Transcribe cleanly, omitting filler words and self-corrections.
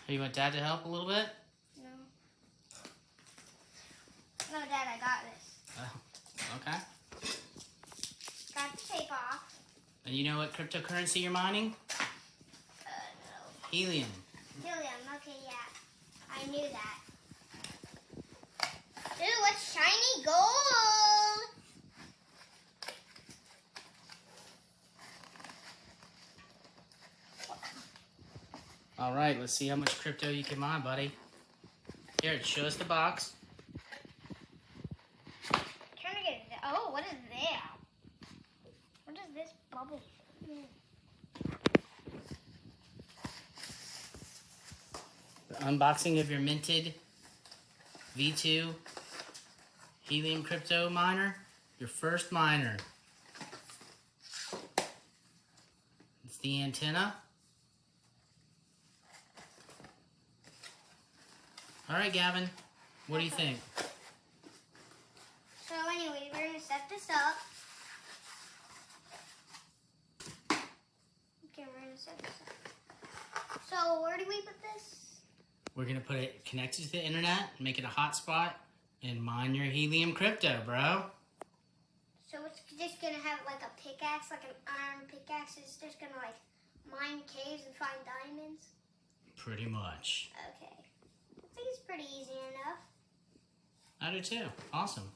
You want Dad to help a little bit? No. No, Dad, I got this. Oh, okay. Got the tape off. And you know what cryptocurrency you're mining? No. Helium. Helium, okay, yeah. I knew that. Dude, what's shiny gold? All right, let's see how much crypto you can mine, buddy. Here, show us the box. Trying to get it. Oh, what is there? What is this bubble? The unboxing of your minted V2 Helium crypto miner. Your first miner. It's the antenna. All right, Gavin, what do you think? So anyway, we're going to set this up. Okay, we're going to set this up. So where do we put this? We're going to put it connected to the internet, make it a hotspot, and mine your helium crypto, bro. So it's just going to have like a pickaxe, like an iron pickaxe. It's just going to like mine caves and find diamonds? Pretty much. Okay. I think it's pretty easy enough. I do too. Awesome.